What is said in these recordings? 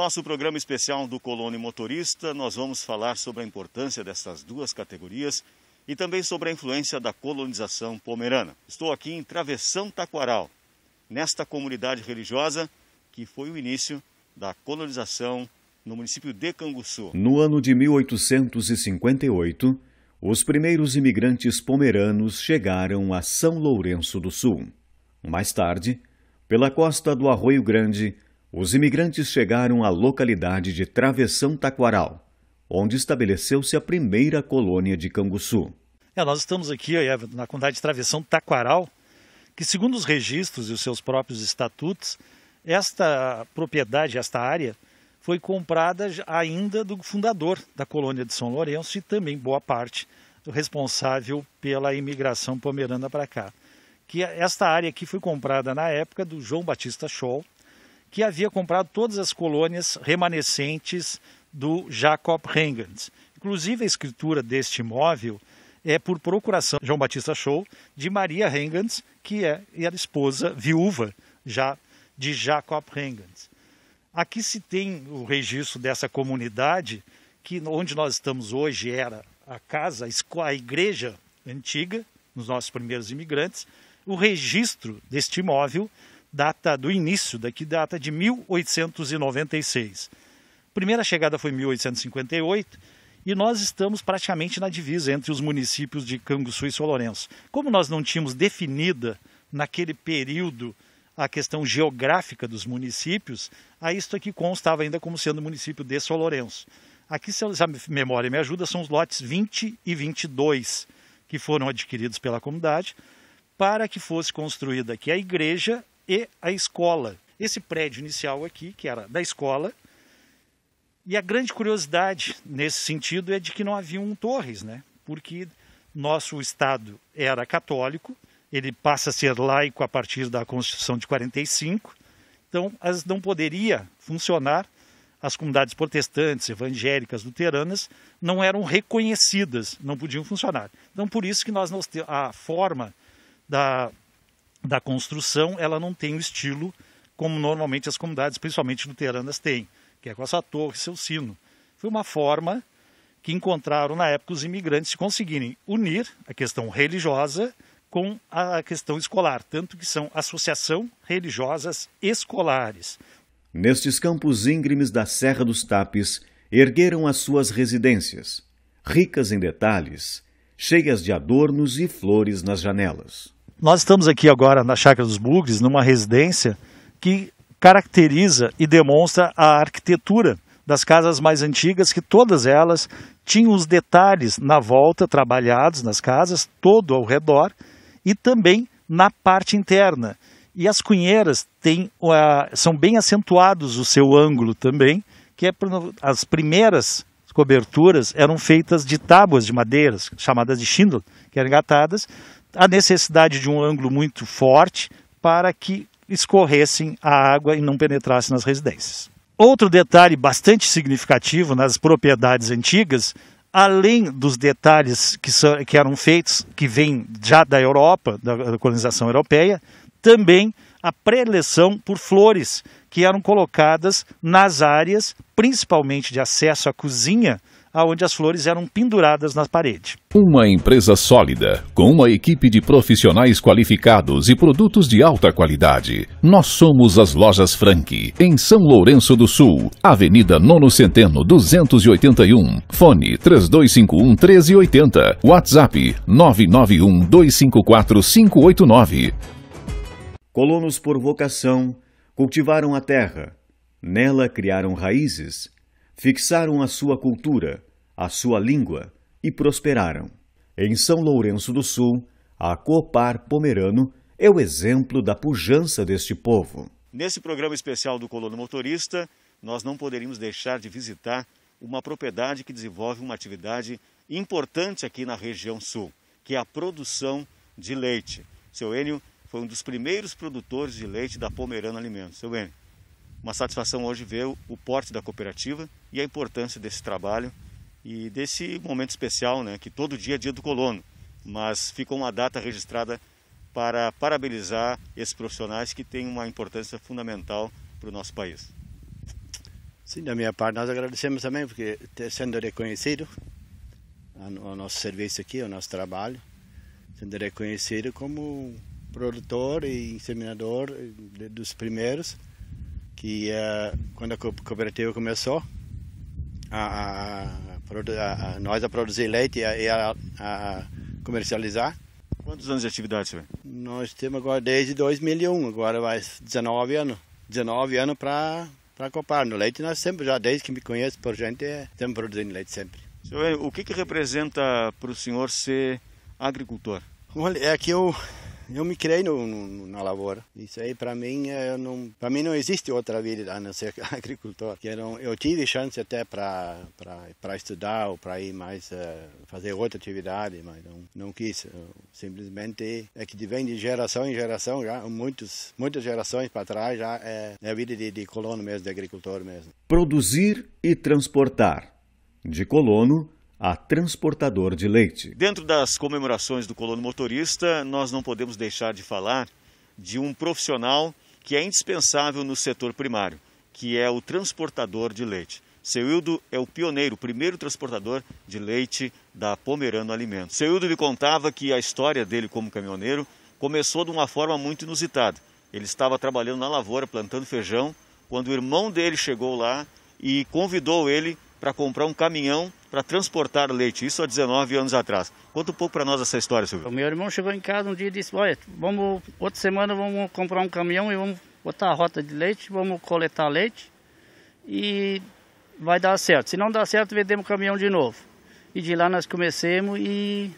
nosso programa especial do Colono e Motorista, nós vamos falar sobre a importância dessas duas categorias e também sobre a influência da colonização pomerana. Estou aqui em Travessão Taquaral, nesta comunidade religiosa que foi o início da colonização no município de Canguçu. No ano de 1858, os primeiros imigrantes pomeranos chegaram a São Lourenço do Sul. Mais tarde, pela costa do Arroio Grande, os imigrantes chegaram à localidade de Travessão Taquaral, onde estabeleceu-se a primeira colônia de Canguçu. Nós estamos aqui na comunidade de Travessão Taquaral, que segundo os registros e os seus próprios estatutos, esta propriedade, esta área, foi comprada ainda do fundador da colônia de São Lourenço e também boa parte responsável pela imigração pomerana para cá. Que esta área aqui foi comprada na época do João Batista Scholl, que havia comprado todas as colônias remanescentes do Jacob Rengans. Inclusive a escritura deste imóvel é por procuração de João Batista Scholl de Maria Rengans, que era esposa viúva já de Jacob Rengans. Aqui se tem o registro dessa comunidade, que onde nós estamos hoje era a casa, a igreja antiga, nos nossos primeiros imigrantes. O registro deste imóvel data do início, data de 1896. A primeira chegada foi em 1858 e nós estamos praticamente na divisa entre os municípios de Canguçu e São Lourenço. Como nós não tínhamos definida naquele período a questão geográfica dos municípios, isto aqui constava ainda como sendo o município de São Lourenço. Aqui, se a memória me ajuda, são os lotes 20 e 22 que foram adquiridos pela comunidade para que fosse construída aqui a igreja e a escola. Esse prédio inicial aqui, que era da escola, e a grande curiosidade nesse sentido é de que não haviam torres, né? Porque nosso Estado era católico, ele passa a ser laico a partir da Constituição de 45, então não poderia funcionar, as comunidades protestantes, evangélicas, luteranas, não eram reconhecidas, não podiam funcionar. Então por isso que a forma da construção, ela não tem o estilo como normalmente as comunidades, principalmente luteranas, têm, que é com a sua torre, seu sino. Foi uma forma que encontraram na época os imigrantes conseguirem unir a questão religiosa com a questão escolar, tanto que são associação religiosas escolares. Nestes campos íngremes da Serra dos Tapes, ergueram as suas residências, ricas em detalhes, cheias de adornos e flores nas janelas. Nós estamos aqui agora na Chácara dos Bugres, numa residência que caracteriza e demonstra a arquitetura das casas mais antigas, que todas elas tinham os detalhes na volta, trabalhados nas casas, todo ao redor, e também na parte interna. E as cunheiras são bem acentuados o seu ângulo também, que as primeiras coberturas eram feitas de tábuas de madeiras, chamadas de shingles, que eram engatadas, a necessidade de um ângulo muito forte para que escorressem a água e não penetrasse nas residências. Outro detalhe bastante significativo nas propriedades antigas, além dos detalhes que eram feitos, que vêm já da Europa, da colonização europeia, também a predileção por flores que eram colocadas nas áreas, principalmente de acesso à cozinha, onde as flores eram penduradas na parede. Uma empresa sólida, com uma equipe de profissionais qualificados e produtos de alta qualidade. Nós somos as Lojas Frank, em São Lourenço do Sul, Avenida Nono Centeno 281, fone 3251-1380, WhatsApp 991-254-589. Colonos por vocação, cultivaram a terra, nela criaram raízes, fixaram a sua cultura, a sua língua e prosperaram. Em São Lourenço do Sul, a Coopar Pomerano é o exemplo da pujança deste povo. Nesse programa especial do Colono Motorista, nós não poderíamos deixar de visitar uma propriedade que desenvolve uma atividade importante aqui na região sul, que é a produção de leite. Seu Enio foi um dos primeiros produtores de leite da Pomerana Alimentos. Seu Enio, uma satisfação hoje ver o porte da cooperativa e a importância desse trabalho e desse momento especial, né, que todo dia é dia do colono, mas ficou uma data registrada para parabenizar esses profissionais que têm uma importância fundamental para o nosso país. Sim, da minha parte nós agradecemos também, porque sendo reconhecido o nosso serviço aqui, o nosso trabalho, sendo reconhecido como produtor e inseminador dos primeiros, que quando a cooperativa começou, nós a produzir leite e a comercializar. Quantos anos de atividade, senhor? Nós temos agora desde 2001, agora vai 19 anos. 19 anos para Copar. No leite nós sempre, já desde que me conheço por gente, estamos produzindo leite sempre. Senhor, o que representa para o senhor ser agricultor? Olha, é que eu me criei na lavoura. Isso aí para mim não existe outra vida a não ser agricultor. Eu tive chance até para estudar ou para ir mais fazer outra atividade, mas não quis. Simplesmente é que vem de geração em geração já, muitas gerações para trás já é a vida de colono mesmo, de agricultor mesmo. Produzir e transportar. De colono a transportador de leite. Dentro das comemorações do colono motorista, nós não podemos deixar de falar de um profissional que é indispensável no setor primário, que é o transportador de leite. Seu Hildo é o pioneiro, o primeiro transportador de leite da Pomerano Alimentos. Seu Hildo me contava que a história dele como caminhoneiro começou de uma forma muito inusitada. Ele estava trabalhando na lavoura, plantando feijão, quando o irmão dele chegou lá e convidou ele para comprar um caminhão para transportar leite, isso há 19 anos atrás. Conta um pouco para nós essa história, Silvio. O meu irmão chegou em casa um dia e disse, olha, outra semana vamos comprar um caminhão e vamos botar a rota de leite, vamos coletar leite e vai dar certo. Se não dar certo, vendemos o caminhão de novo. E de lá nós começamos e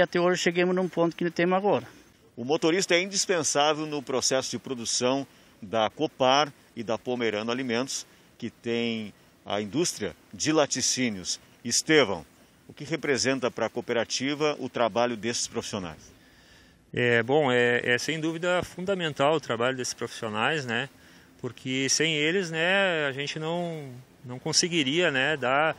até hoje chegamos num ponto que temos agora. O motorista é indispensável no processo de produção da Copar e da Pomerano Alimentos, que tem a indústria de laticínios. Estevão, o que representa para a cooperativa o trabalho desses profissionais? É sem dúvida fundamental o trabalho desses profissionais, né? Porque sem eles, né, a gente não conseguiria, né, dar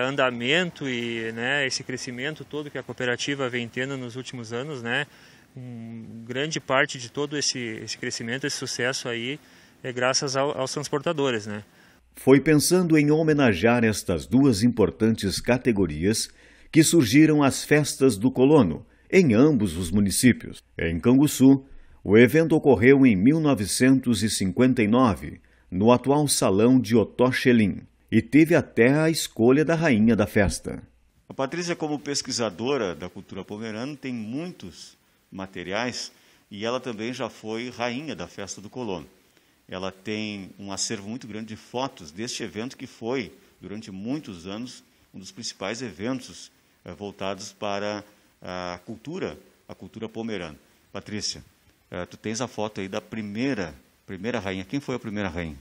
andamento e, né, esse crescimento todo que a cooperativa vem tendo nos últimos anos, né? Grande parte de todo esse crescimento, esse sucesso aí é graças aos transportadores, né? Foi pensando em homenagear estas duas importantes categorias que surgiram as festas do colono, em ambos os municípios. Em Canguçu, o evento ocorreu em 1959, no atual salão de Otochelim, e teve até a escolha da rainha da festa. A Patrícia, como pesquisadora da cultura pomerana, tem muitos materiais e ela também já foi rainha da festa do colono. Ela tem um acervo muito grande de fotos deste evento que foi, durante muitos anos, um dos principais eventos voltados para a cultura pomerana. Patrícia, tu tens a foto aí da primeira rainha. Quem foi a primeira rainha?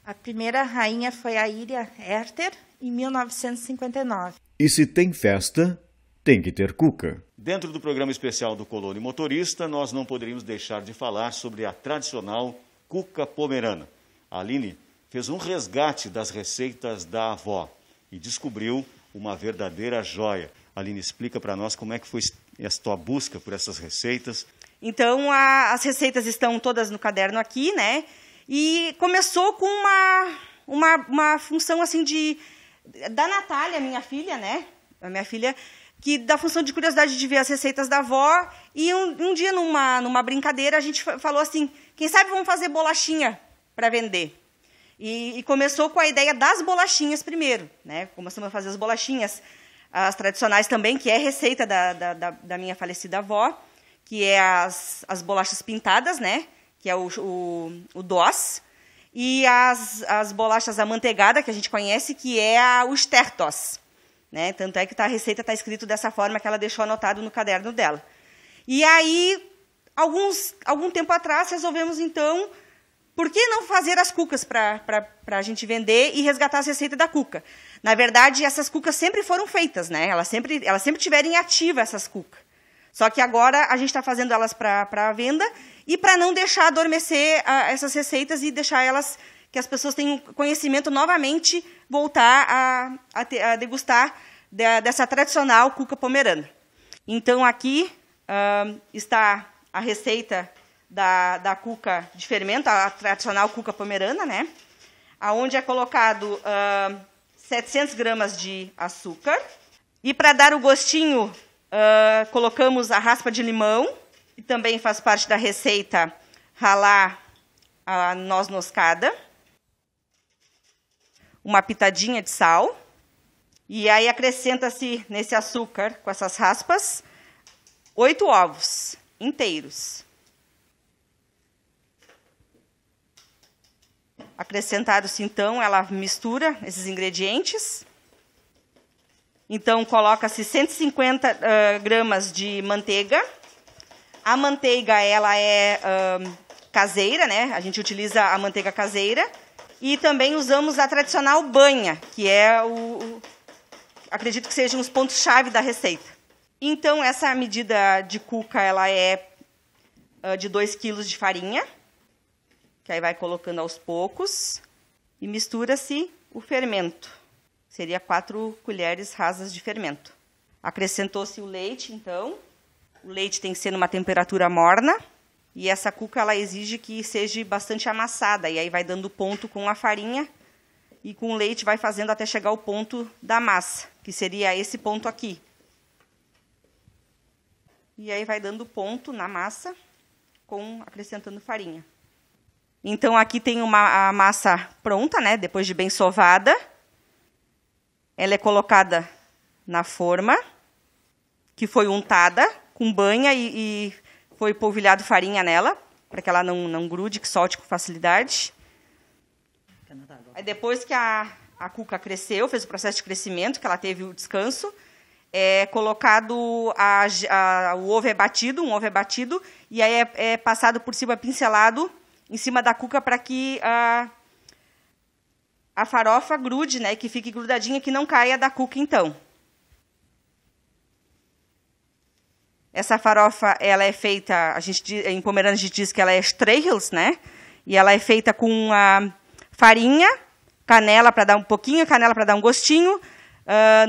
A primeira rainha foi a Ilha Herter, em 1959. E se tem festa, tem que ter cuca. Dentro do programa especial do Colono e Motorista, nós não poderíamos deixar de falar sobre a tradicional cuca pomerana. A Aline fez um resgate das receitas da avó e descobriu uma verdadeira joia. Aline, explica para nós como é que foi essa tua busca por essas receitas. Então, as receitas estão todas no caderno aqui, né? E começou com uma função assim da Natália, minha filha, né? A minha filha, que da função de curiosidade de ver as receitas da avó. E um dia, numa brincadeira, a gente falou assim, quem sabe vamos fazer bolachinha para vender. E começou com a ideia das bolachinhas primeiro, né? Começamos a fazer as bolachinhas, as tradicionais também, que é receita da minha falecida avó, que é as bolachas pintadas, né? Que é o DOS, e as bolachas amanteigadas, que a gente conhece, que é o Stertos. Né? Tanto é que a receita está escrito dessa forma que ela deixou anotado no caderno dela. E aí, algum tempo atrás, resolvemos, então, por que não fazer as cucas para a gente vender e resgatar as receitas da cuca? Na verdade, essas cucas sempre foram feitas, né? Elas sempre tiverem ativa, essas cucas. Só que agora a gente está fazendo elas para venda e para não deixar adormecer essas receitas e deixar elas, que as pessoas tenham conhecimento novamente, voltar a degustar dessa tradicional cuca pomerana. Então, aqui está a receita da cuca de fermento, a tradicional cuca pomerana, né? onde é colocado 700 gramas de açúcar. E para dar o gostinho, colocamos a raspa de limão, e também faz parte da receita ralar a noz moscada, uma pitadinha de sal, e aí acrescenta-se nesse açúcar, com essas raspas, 8 ovos inteiros. Acrescentado-se, então, ela mistura esses ingredientes. Então, coloca-se 150 gramas de manteiga. A manteiga, ela é caseira, né? A gente utiliza a manteiga caseira. E também usamos a tradicional banha, que é acredito que sejam os pontos-chave da receita. Então, essa medida de cuca, ela é de 2 kg de farinha, que aí vai colocando aos poucos, e mistura-se o fermento. Seria 4 colheres rasas de fermento. Acrescentou-se o leite, então. O leite tem que ser numa temperatura morna. E essa cuca, ela exige que seja bastante amassada. E aí vai dando ponto com a farinha. E com o leite vai fazendo até chegar ao ponto da massa, que seria esse ponto aqui. E aí vai dando ponto na massa, acrescentando farinha. Então, aqui tem a massa pronta, né? Depois de bem sovada. Ela é colocada na forma, que foi untada com banha e foi polvilhado farinha nela, para que ela não grude, que solte com facilidade. Aí depois que a cuca cresceu, fez o processo de crescimento, que ela teve o descanso, é colocado o ovo é batido, um ovo é batido, e aí é passado por cima, pincelado, em cima da cuca, para que a farofa grude, né, que fique grudadinha, que não caia da cuca, então. Essa farofa, ela é feita, em pomerano a gente diz que ela é streihels, né? E ela é feita com farinha, canela para dar um pouquinho, canela para dar um gostinho,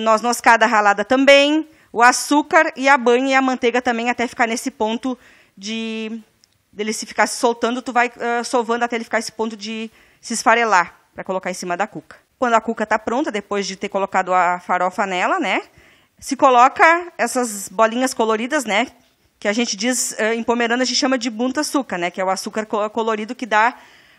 noz moscada ralada também, o açúcar e a banha e a manteiga também, até ficar nesse ponto dele se ficar se soltando, tu vai sovando até ele ficar esse ponto de se esfarelar, para colocar em cima da cuca. Quando a cuca está pronta, depois de ter colocado a farofa nela, né, se coloca essas bolinhas coloridas, né, que a gente diz, em pomerano a gente chama de bunta-açúcar, né, que é o açúcar colorido que dá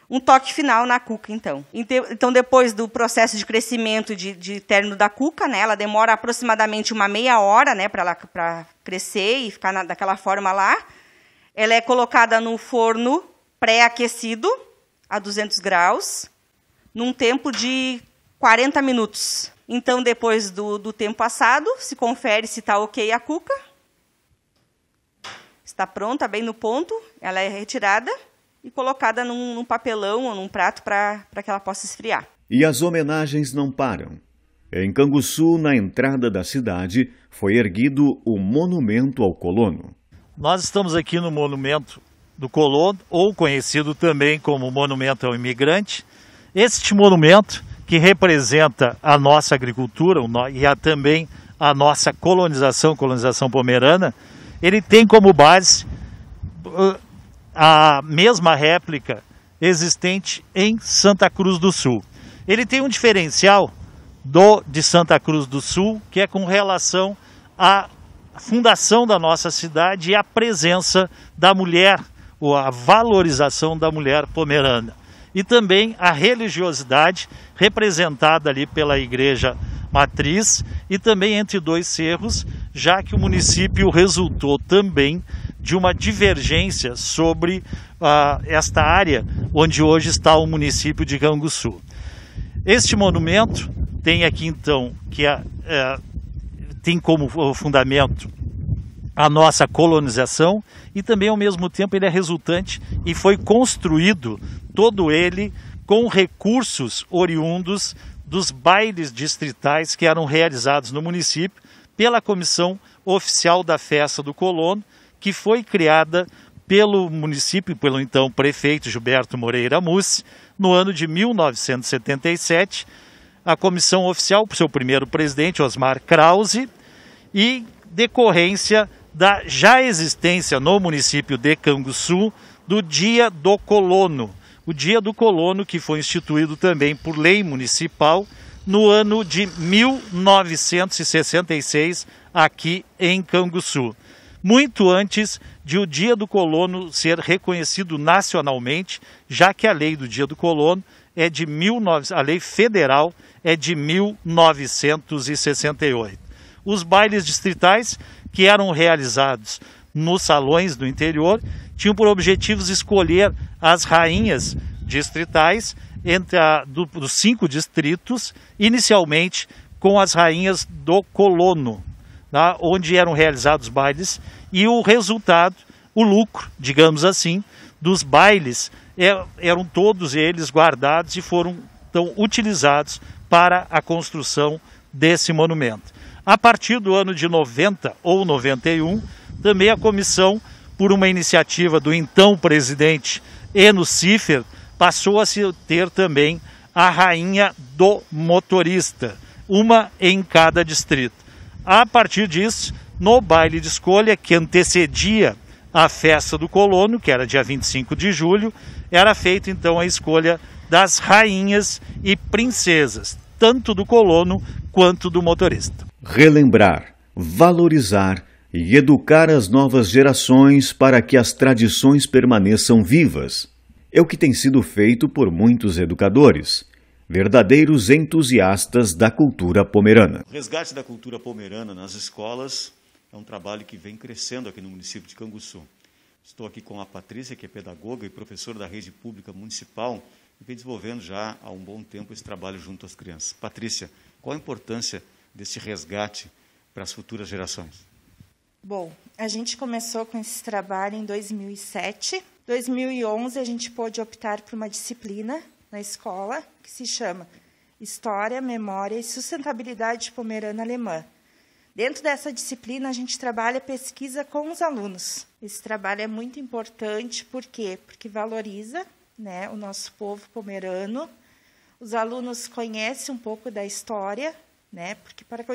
um toque final na cuca, então. Então, depois do processo de crescimento de término da cuca, né, ela demora aproximadamente uma meia hora, né, para crescer e ficar daquela forma lá. Ela é colocada no forno pré-aquecido, a 200 graus, num tempo de 40 minutos. Então, depois do tempo assado, se confere se está ok a cuca. Está pronta, bem no ponto. Ela é retirada e colocada num papelão ou num prato para que ela possa esfriar. E as homenagens não param. Em Canguçu, na entrada da cidade, foi erguido o Monumento ao Colono. Nós estamos aqui no Monumento do Colono, ou conhecido também como Monumento ao Imigrante. Este monumento, que representa a nossa agricultura e também a nossa colonização pomerana, ele tem como base a mesma réplica existente em Santa Cruz do Sul. Ele tem um diferencial de Santa Cruz do Sul, que é com relação à fundação da nossa cidade e a presença da mulher, ou a valorização da mulher pomerana. E também a religiosidade representada ali pela igreja matriz e também entre dois cerros, já que o município resultou também de uma divergência sobre esta área onde hoje está o município de Canguçu. Este monumento tem aqui então, tem como fundamento a nossa colonização e também ao mesmo tempo ele é resultante e foi construído todo ele com recursos oriundos dos bailes distritais que eram realizados no município pela Comissão Oficial da Festa do Colono, que foi criada pelo município, pelo então prefeito Gilberto Moreira Mussi, no ano de 1977, a comissão oficial, por seu primeiro presidente, Osmar Krause, e decorrência da já existência no município de Canguçu do Dia do Colono, o Dia do Colono, que foi instituído também por lei municipal no ano de 1966, aqui em Canguçu. Muito antes de o Dia do Colono ser reconhecido nacionalmente, já que a lei do Dia do Colono é de a lei federal é de 1968. Os bailes distritais, que eram realizados nos salões do interior, tinham por objetivos escolher as rainhas distritais dos 5 distritos, inicialmente com as rainhas do colono, tá? Onde eram realizados bailes, e o resultado, o lucro, digamos assim, dos bailes eram todos eles guardados e foram então utilizados para a construção desse monumento. A partir do ano de 90 ou 91, também a comissão, por uma iniciativa do então presidente Eno Ciffer, passou a se ter também a rainha do motorista, uma em cada distrito. A partir disso, no baile de escolha, que antecedia a festa do colono, que era dia 25 de julho, era feita então a escolha das rainhas e princesas, tanto do colono quanto do motorista. Relembrar, valorizar e educar as novas gerações para que as tradições permaneçam vivas. É o que tem sido feito por muitos educadores, verdadeiros entusiastas da cultura pomerana. O resgate da cultura pomerana nas escolas é um trabalho que vem crescendo aqui no município de Canguçu. Estou aqui com a Patrícia, que é pedagoga e professora da rede pública municipal, e vem desenvolvendo já há um bom tempo esse trabalho junto às crianças. Patrícia, qual a importância desse resgate para as futuras gerações? Bom, a gente começou com esse trabalho em 2007. Em 2011, a gente pôde optar por uma disciplina na escola que se chama História, Memória e Sustentabilidade Pomerana Alemã. Dentro dessa disciplina, a gente trabalha pesquisa com os alunos. Esse trabalho é muito importante, por quê? Porque valoriza, né, o nosso povo pomerano. Os alunos conhecem um pouco da história, né, porque para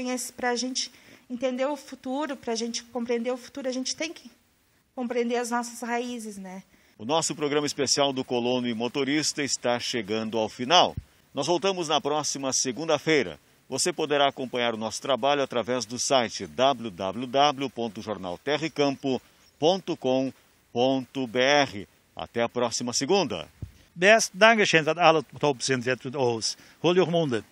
a gente entender o futuro, para a gente compreender o futuro, a gente tem que compreender as nossas raízes, né? O nosso programa especial do Colono e Motorista está chegando ao final. Nós voltamos na próxima segunda-feira. Você poderá acompanhar o nosso trabalho através do site www.jornalterracampo.com.br. Até a próxima segunda. Best Dankeschön an alle Taubsinn, Hol your Munde.